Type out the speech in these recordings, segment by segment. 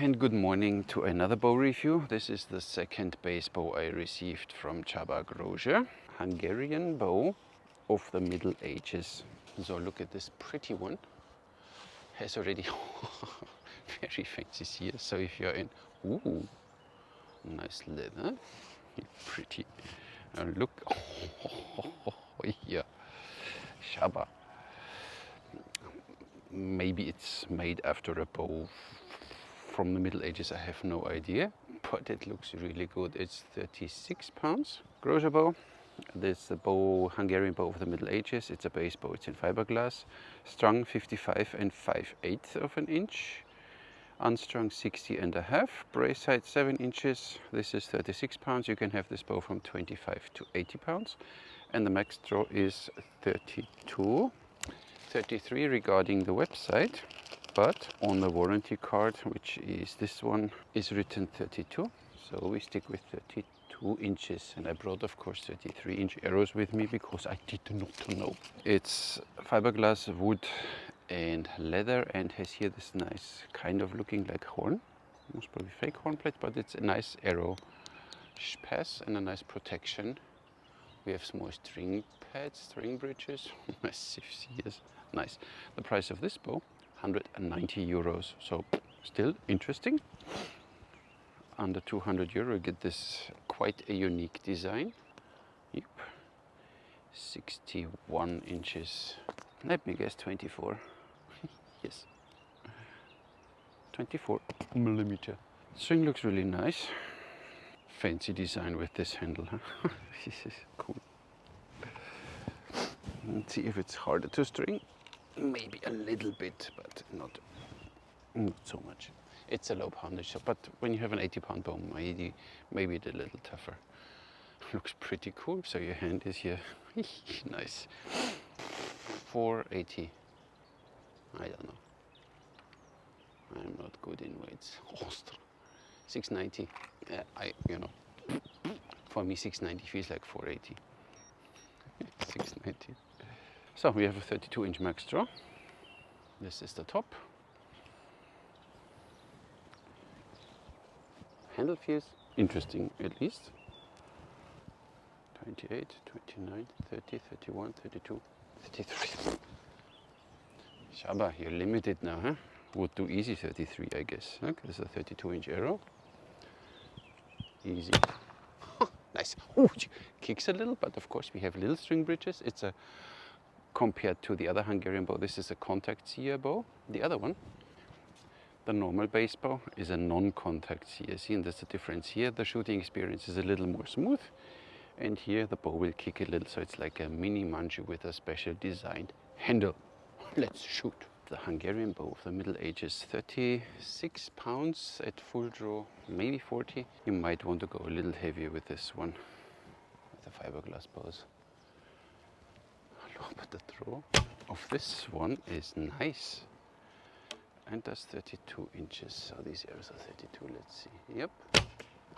And good morning to another bow review. This is the second bass bow I received from Grozer. Hungarian bow of the Middle Ages. So look at this pretty one. Has already very fancy here. So if you're in, ooh, nice leather, pretty. Look, here, Shaba. Maybe it's made after a bow from the Middle Ages, I have no idea, but it looks really good. It's 36 pounds. Grozer bow. This is a bow, Hungarian bow of the Middle Ages. It's a bass bow, it's in fiberglass. Strung 55 and 5/8 of an inch. Unstrung 60 and a half. Brace height 7 inches. This is 36 pounds. You can have this bow from 25 to 80 pounds. And the max draw is 32. 33 regarding the website, but on the warranty card, which is this one, is written 32. So we stick with 32 inches. And I brought, of course, 33-inch arrows with me because I did not know. It's fiberglass, wood and leather, and has here this nice kind of looking like horn. Most probably fake horn plate, but it's a nice arrow pass and a nice protection. We have small string pads, string bridges, massive sears. Nice. The price of this bow, 190 euros. So still interesting. Under 200 euro, you get this quite a unique design. Yep. 61 inches. Let me guess 24. Yes. 24 millimeter. String looks really nice. Fancy design with this handle, huh? This is cool. Let's see if it's harder to string. Maybe a little bit, but not so much. It's a low poundage, but when you have an 80-pound bow, maybe it's a little tougher. Looks pretty cool. So your hand is here. Nice. 480. I don't know. I'm not good in weights. 690. For me 690 feels like 480. 690. So we have a 32-inch max draw. This is the top. Handle feels interesting, at least. 28, 29, 30, 31, 32, 33. Shaba, you're limited now, huh? Would do easy 33, I guess. Look, this is a 32-inch arrow. Easy. Nice. Ooh, kicks a little, but of course we have little string bridges. It's a, compared to the other Hungarian bow, this is a contact sear bow. The other one, the normal bass bow, is a non-contact sear. See, and there's a difference here. The shooting experience is a little more smooth, and here the bow will kick a little, so it's like a mini manju with a special designed handle. Let's shoot. The Hungarian bow of the Middle Ages, 36 pounds at full draw, maybe 40. You might want to go a little heavier with this one, with the fiberglass bows. But the draw of this one is nice. And that's 32 inches. So these arrows are 32, let's see. Yep.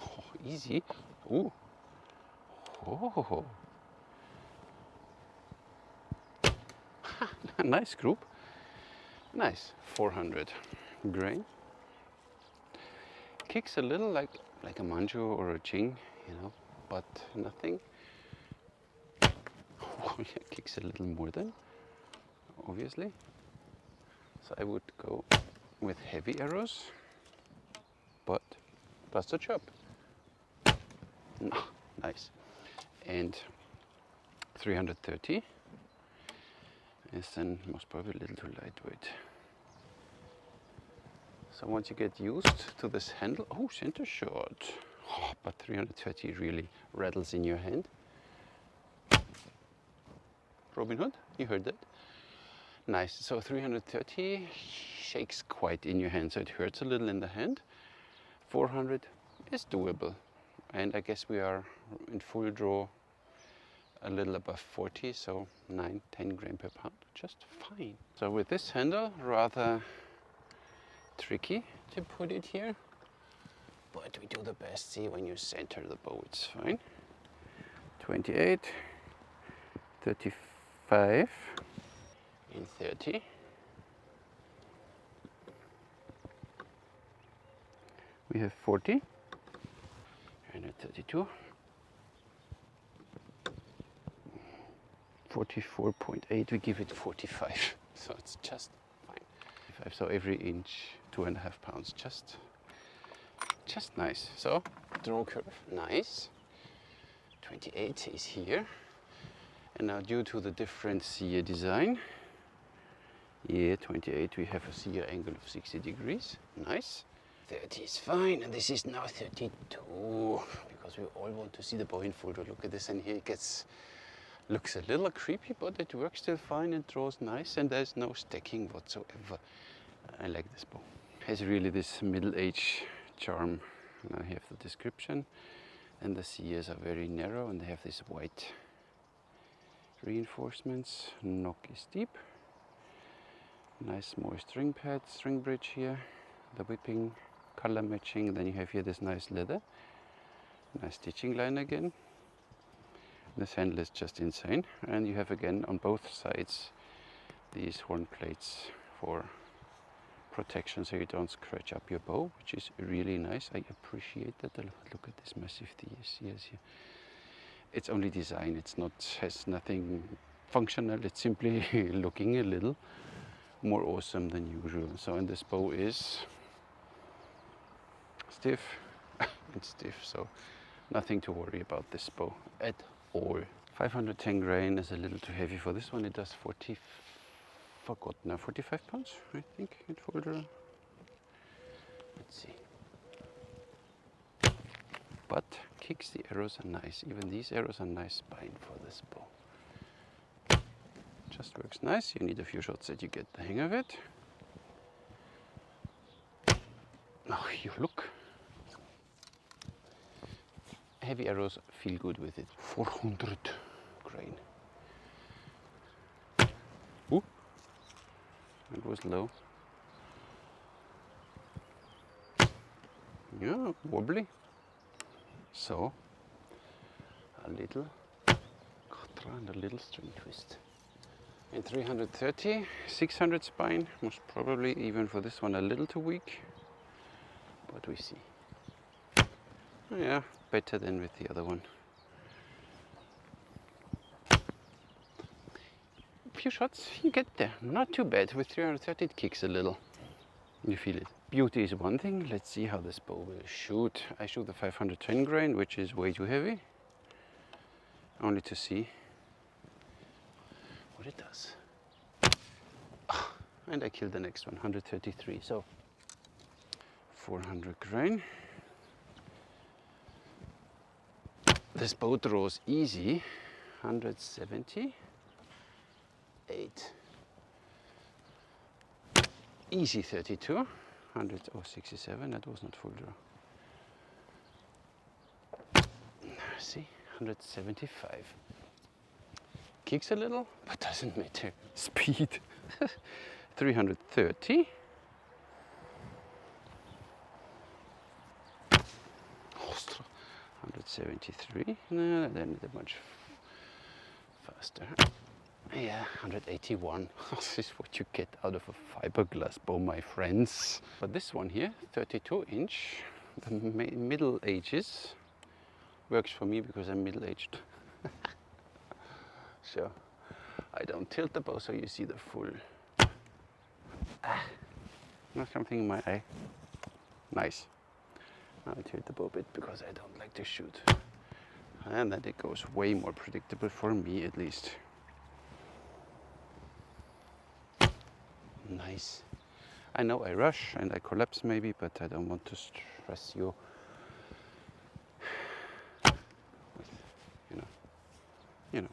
Oh, easy. Ooh. Oh. Nice group. Nice. 400 grain. Kicks a little like a manju or a jing, but nothing. Oh, yeah, kicks a little more than, obviously. So I would go with heavy arrows, but that's the job. No, nice. And 330 is then most probably a little too lightweight. So once you get used to this handle, oh, center shot. Oh, but 330 really rattles in your hand. Robin Hood, you heard that? Nice. So 330 shakes quite in your hand, so it hurts a little in the hand. 400 is doable. And I guess we are in full draw a little above 40, so 9-10 grams per pound, just fine. So with this handle, rather tricky to put it here, but we do the best. See, when you center the bow, it's fine. 28, 35, and 30. we have 40 and a 32. 44.8, we give it 45, so it's just fine. So every inch, 2.5 pounds, just nice. So draw curve, nice. 28 is here, and now due to the different sear design, 28 we have a sear angle of 60 degrees, nice. 30 is fine, and this is now 32, because we all want to see the bow in full. Look at this, and here it looks a little creepy, but it works still fine and draws nice, and there's no stacking whatsoever. I like this bow. It has really this middle-age charm. Now I have the description, and the sears are very narrow, and they have these white reinforcements. Nock is deep. Nice small string pad, string bridge here. The whipping, color matching. Then you have here this nice leather. Nice stitching line again. This handle is just insane, and you have again on both sides these horn plates for protection, so you don't scratch up your bow, which is really nice. I appreciate that. Look at this massive sears here. It's only design. It's not, has nothing functional. It's simply looking a little more awesome than usual. So, and this bow is stiff and stiff, so nothing to worry about this bow at all. 510 grain is a little too heavy for this one. It does 45 pounds, I think, in folder. Let's see. But kicks, the arrows are nice. Even these arrows are nice spine for this bow. Just works nice. You need a few shots that you get the hang of it. Oh, you look. Heavy arrows feel good with it. 400 grain. Ooh, it was low. Yeah, wobbly. So, a little katra and a little string twist. And 330, 600 spine, most probably even for this one a little too weak. But we see. Yeah, better than with the other one. Few shots, you get there. Not too bad. With 330 it kicks a little. You feel it. Beauty is one thing. Let's see how this bow will shoot. I shoot the 510 grain, which is way too heavy. Only to see what it does. And I killed the next one, 133. So 400 grain. This bow draws easy, 170. 8. Easy 32, 167, that was not full draw. See, 175. Kicks a little, but doesn't matter. Speed, 330. Ostro, 173, no, then they're much faster. Yeah, 181. This is what you get out of a fiberglass bow, my friends. But this one here, 32 inch, the middle ages, works for me because I'm middle-aged. So I don't tilt the bow so you see the full. Not something in my eye. Nice. Now I tilt the bow a bit because I don't like to shoot. And then it goes way more predictable for me at least. Nice. I know I rush and I collapse maybe, but I don't want to stress you. You know.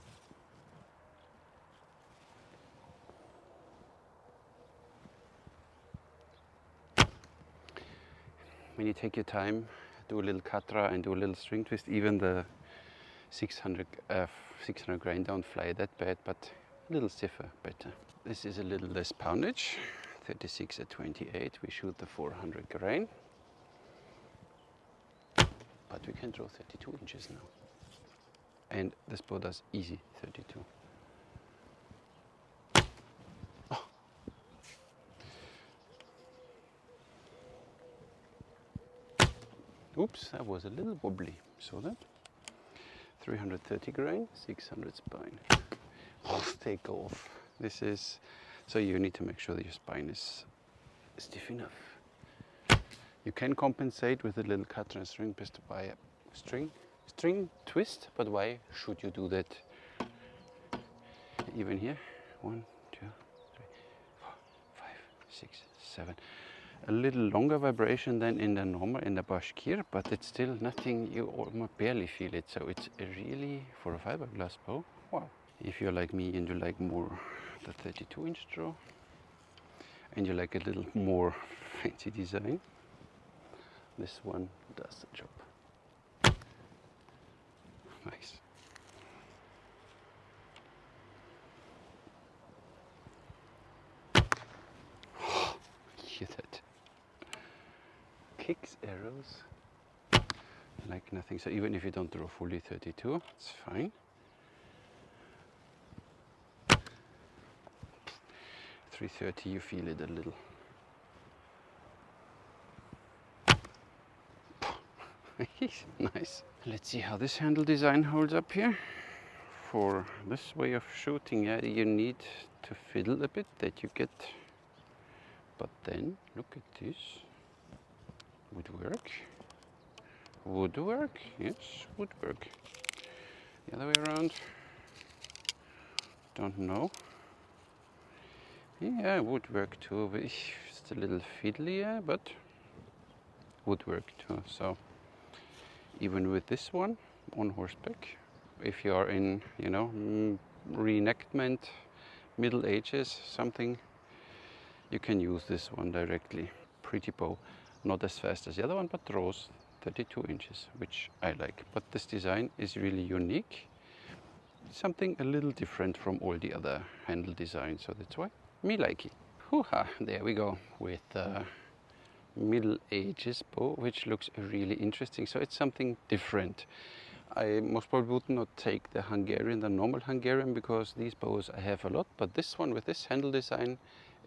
When you take your time, do a little katra and do a little string twist. Even the 600 grain don't fly that bad, but a little stiffer, better. This is a little less poundage, 36 at 28. We shoot the 400 grain, but we can draw 32 inches now. And this bow does easy 32. Oh. Oops, that was a little wobbly. Saw that? 330 grain, 600 spine. Let's take off. This is, so you need to make sure that your spine is stiff enough. You can compensate with a little cutter and string twist by a string twist, but why should you do that? Even here, 1, 2, 3, 4, 5, 6, 7. A little longer vibration than in the normal, in the bashkir, but it's still nothing, you almost barely feel it. So it's really, for a fiberglass bow, wow. If you're like me and you like more the 32-inch draw, and you like a little more fancy design, this one does the job. Nice. Hear that? Kicks arrows like nothing. So even if you don't draw fully 32, it's fine. 330, you feel it a little. Nice. Let's see how this handle design holds up here. For this way of shooting, yeah, you need to fiddle a bit that you get. But then, look at this. Woodwork. Woodwork, yes, woodwork. The other way around. Don't know. Yeah, woodwork too. It's a little fiddlier, but woodwork too. So even with this one on horseback, if you are in, you know, reenactment, Middle Ages, something, you can use this one directly. Pretty bow, not as fast as the other one, but draws 32 inches, which I like. But this design is really unique. Something a little different from all the other handle designs, so that's why me like it. Hoo-ha, there we go with Middle Ages bow, which looks really interesting. So it's something different. I most probably would not take the Hungarian, the normal Hungarian, because these bows I have a lot, but this one with this handle design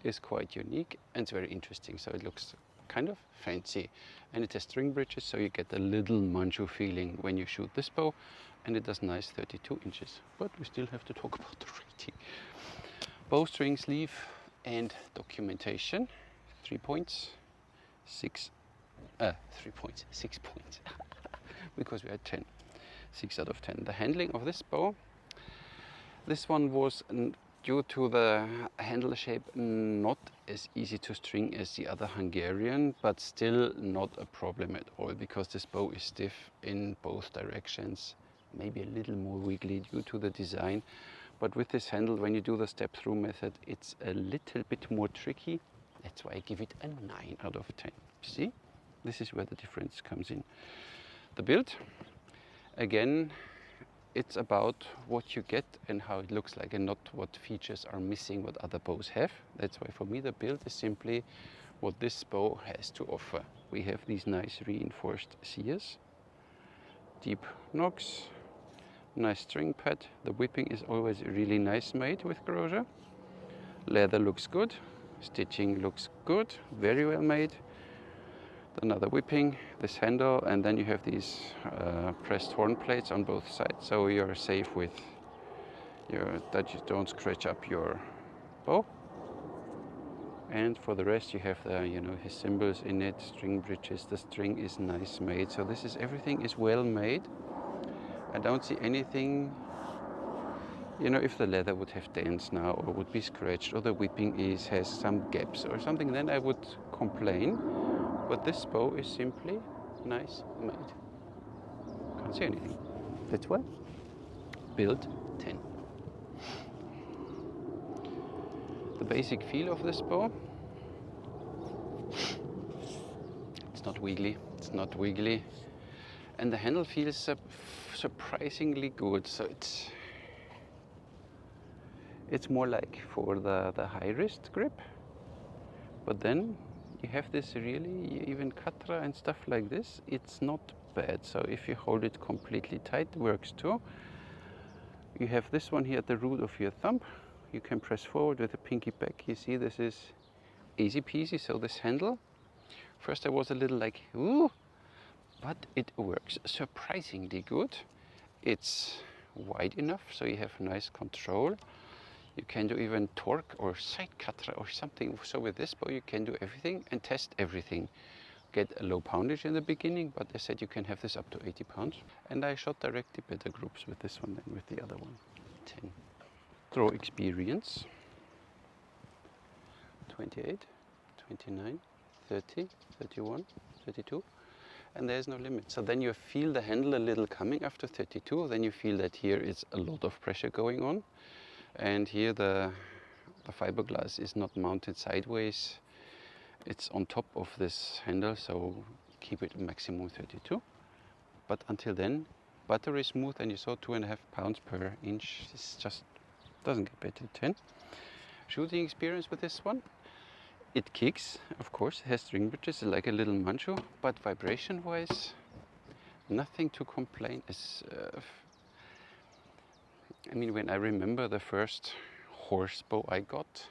is quite unique and it's very interesting. So it looks kind of fancy, and it has string bridges, so you get a little manchu feeling when you shoot this bow, and it does nice 32 inches. But we still have to talk about the rating. Bowstring sleeve and documentation. 3 points, 6 points, because we had 10. 6 out of 10. The handling of this bow, this one was, due to the handle shape, not as easy to string as the other Hungarian, but still not a problem at all, because this bow is stiff in both directions, maybe a little more wiggly due to the design. But with this handle, when you do the step through method, it's a little bit more tricky. That's why I give it a 9 out of 10. See, this is where the difference comes in. The build, again, it's about what you get and how it looks like, and not what features are missing what other bows have. That's why for me the build is simply what this bow has to offer. We have these nice reinforced sears, deep nocks, nice string pad. The whipping is always really nice made with Grozer. Leather looks good, stitching looks good, very well made. Another whipping, this handle, and then you have these pressed horn plates on both sides, so you're safe with that you don't scratch up your bow. And for the rest, you have the, you know, his symbols in it, string bridges. The string is nice made, so this is, everything is well made. I don't see anything, you know, if the leather would have dents now or would be scratched, or the whipping has some gaps or something, then I would complain. But this bow is simply nice made. Can't see anything. That's why. Build 10. The basic feel of this bow. It's not wiggly. It's not wiggly. And the handle feels surprisingly good. So it's more like for the high wrist grip. But then you have this really, even katra and stuff like this, it's not bad. So if you hold it completely tight, it works too. You have this one here at the root of your thumb. You can press forward with the pinky back. You see, this is easy peasy. So this handle, first I was a little like, ooh, but it works surprisingly good. It's wide enough so you have nice control. You can do even torque or side cutter or something. So with this bow you can do everything and test everything. Get a low poundage in the beginning, but I said you can have this up to 80 pounds. And I shot directly better groups with this one than with the other one. 10. Throw experience. 28, 29, 30, 31, 32. And there's no limit. So then you feel the handle a little coming after 32. Then you feel that here is a lot of pressure going on. And here the fiberglass is not mounted sideways. It's on top of this handle, so keep it maximum 32. But until then, buttery smooth, and you saw 2.5 pounds per inch. This just doesn't get better. 10. Shooting experience with this one. It kicks, of course, it has string bridges like a little mancho, but vibration wise, nothing to complain. I mean, when I remember the first horse bow I got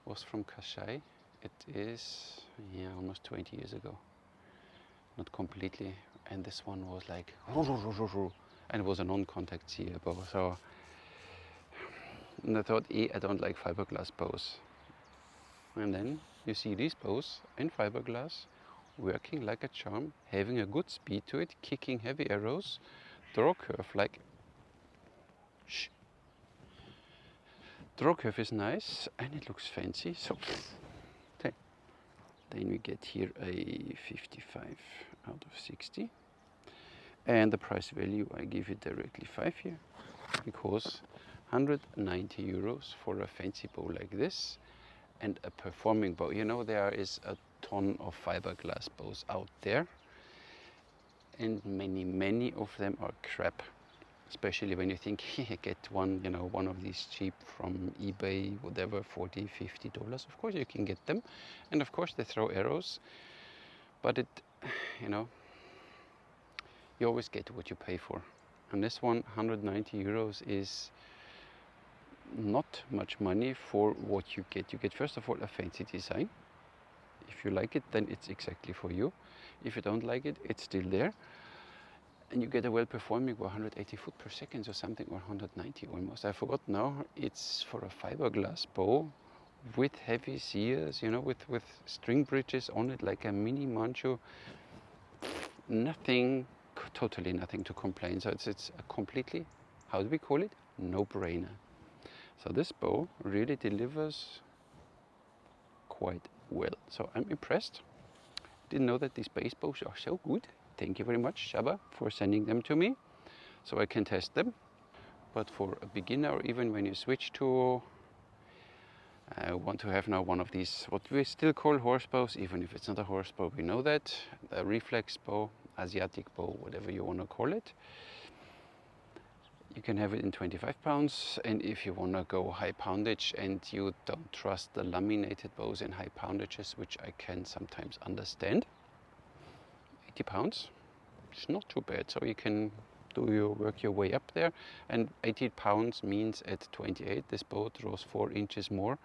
was from Kasai. It is, yeah, almost 20 years ago. Not completely. And this one was like, and it was a non-contact sear bow. So, and I thought, I don't like fiberglass bows. And then you see these bows in fiberglass, working like a charm, having a good speed to it, kicking heavy arrows, draw curve like, draw curve is nice, and it looks fancy. So, then we get here a 55 out of 60. And the price value, I give it directly 5 here, because 190 euros for a fancy bow like this and a performing bow. You know, there is a ton of fiberglass bows out there, and many of them are crap. Especially when you think, get one, you know, one of these cheap from eBay, whatever, $40, $50. Of course you can get them. And of course they throw arrows. But it, you know, you always get what you pay for. And this one, 190 euros, is not much money for what you get. You get, first of all, a fancy design. If you like it, then it's exactly for you. If you don't like it, it's still there. And you get a well-performing 180 foot per second or something, or 190 almost. I forgot now. It's for a fiberglass bow with heavy sears, you know, with string bridges on it, like a mini mancho. Nothing, totally nothing to complain. So it's a completely, how do we call it? No-brainer. So this bow really delivers quite well. So I'm impressed. Didn't know that these base bows are so good. Thank you very much, Shaba, for sending them to me so I can test them. But for a beginner, or even when you switch to, I want to have now one of these, what we still call horse bows, even if it's not a horse bow, we know that, a reflex bow, Asiatic bow, whatever you want to call it. You can have it in 25 pounds, and if you want to go high poundage and you don't trust the laminated bows in high poundages, which I can sometimes understand, 80 pounds, it's not too bad. So you can work your way up there, and 80 pounds means at 28 this bow draws 4 inches more,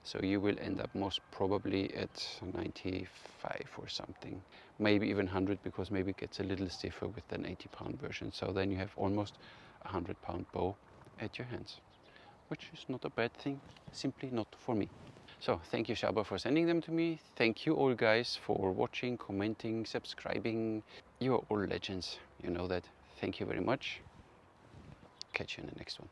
so you will end up most probably at 95 or something, maybe even 100, because maybe it gets a little stiffer with an 80 pound version. So then you have almost a 100 pound bow at your hands, which is not a bad thing, simply not for me. So thank you, Shaba, for sending them to me. Thank you all guys for watching, commenting, subscribing. You are all legends, you know that. Thank you very much. Catch you in the next one.